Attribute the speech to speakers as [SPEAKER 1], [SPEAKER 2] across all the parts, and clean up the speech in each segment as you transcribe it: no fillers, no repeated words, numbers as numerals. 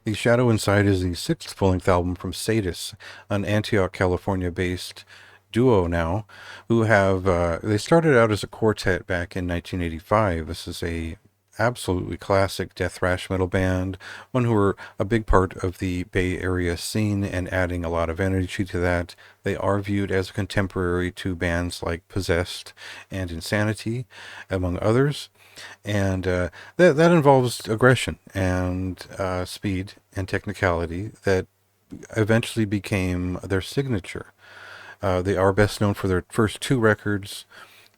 [SPEAKER 1] The Shadow Inside is the sixth full-length album from Sadus, an Antioch, California-based duo now, who have they started out as a quartet back in 1985. This is a absolutely classic death thrash metal band, one who were a big part of the Bay Area scene and adding a lot of energy to that. They are viewed as a contemporary to bands like Possessed and Insanity, among others. And that involves aggression and speed and technicality that eventually became their signature. They are best known for their first two records.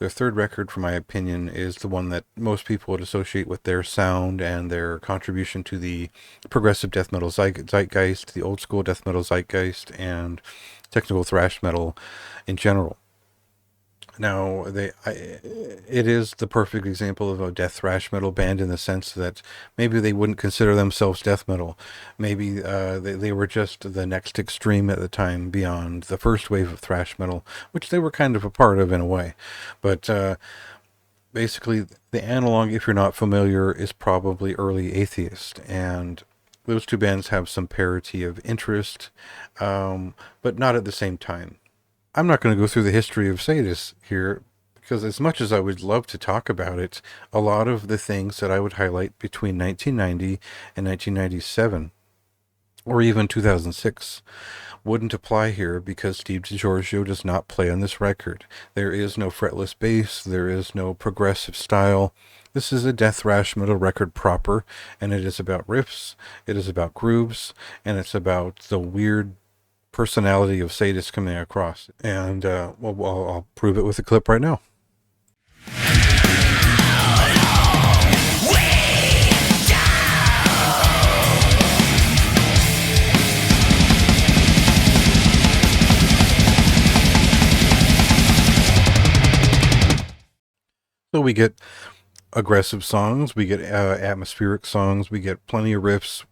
[SPEAKER 1] Their third record, for my opinion, is the one that most people would associate with their sound and their contribution to the progressive death metal zeitgeist, the old school death metal zeitgeist, and technical thrash metal in general. Now, it is the perfect example of a death thrash metal band in the sense that maybe they wouldn't consider themselves death metal. Maybe they were just the next extreme at the time beyond the first wave of thrash metal, which they were kind of a part of in a way. But basically, the analog, if you're not familiar, is probably early Atheist. And those two bands have some parity of interest, but not at the same time. I'm not going to go through the history of Sadus here because as much as I would love to talk about it, a lot of the things that I would highlight between 1990 and 1997 or even 2006 wouldn't apply here because Steve DiGiorgio does not play on this record. There is no fretless bass, there is no progressive style. This is a death thrash metal record proper, and it is about riffs, it is about grooves, and it's about the weird personality of Sadus coming across. And well, I'll prove it with a clip right now. So we get aggressive songs, we get atmospheric songs, we get plenty of riffs.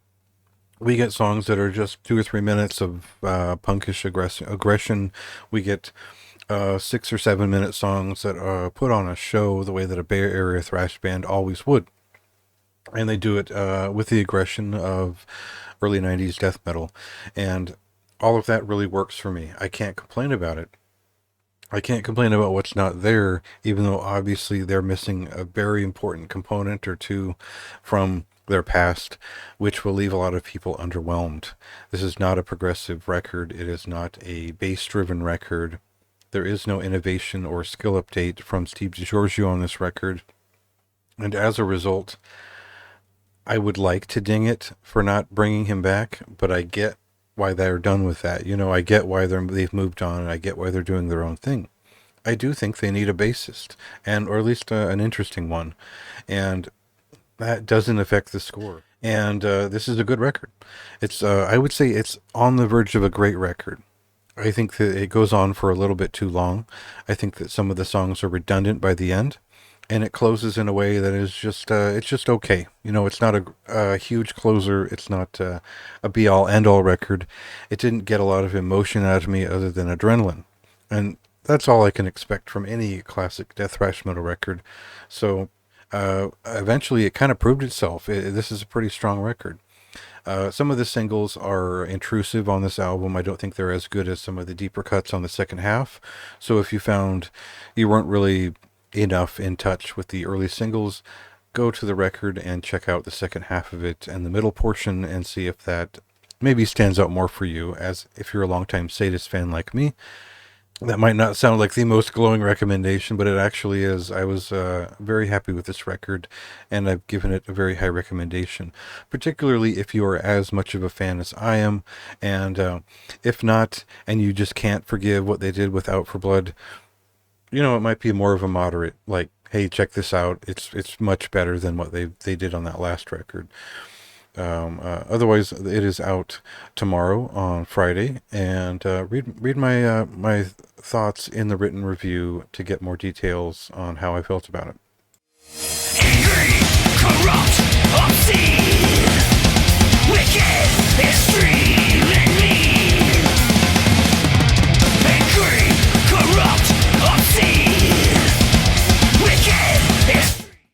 [SPEAKER 1] We get songs that are just 2 or 3 minutes of punkish aggression. We get 6 or 7 minute songs that put on a show the way that a Bay Area thrash band always would. And they do it with the aggression of early 90s death metal. And all of that really works for me. I can't complain about it. I can't complain about what's not there, even though obviously they're missing a very important component or two from their past, which will leave a lot of people underwhelmed. This is not a progressive record. It is not a bass-driven record. There is no innovation or skill update from Steve DiGiorgio on this record. And as a result, I would like to ding it for not bringing him back, but I get why they're done with that. You know, I get why they've moved on, and I get why they're doing their own thing. I do think they need a bassist, or at least an interesting one. And that doesn't affect the score. And this is a good record. It's I would say it's on the verge of a great record. I think that it goes on for a little bit too long. I think that some of the songs are redundant by the end, and it closes in a way that is just it's just okay. You know, it's not a huge closer. It's not a be-all end-all record. It didn't get a lot of emotion out of me other than adrenaline, and that's all I can expect from any classic death thrash metal record. So eventually it kind of proved itself. This is a pretty strong record. Some of the singles are intrusive on this album. I don't think they're as good as some of the deeper cuts on the second half. So if you found you weren't really enough in touch with the early singles, go to the record and check out the second half of it and the middle portion and see if that maybe stands out more for you, as if you're a longtime Sadist fan like me. That might not sound like the most glowing recommendation, but it actually is. I was very happy with this record, and I've given it a very high recommendation, particularly if you are as much of a fan as I am. And if not, and you just can't forgive what they did with Out for Blood, you know, it might be more of a moderate, like, hey, check this out. It's much better than what they did on that last record. Otherwise, it is out tomorrow on Friday, and read my my thoughts in the written review to get more details on how I felt about it.
[SPEAKER 2] Angry, corrupt, obscene.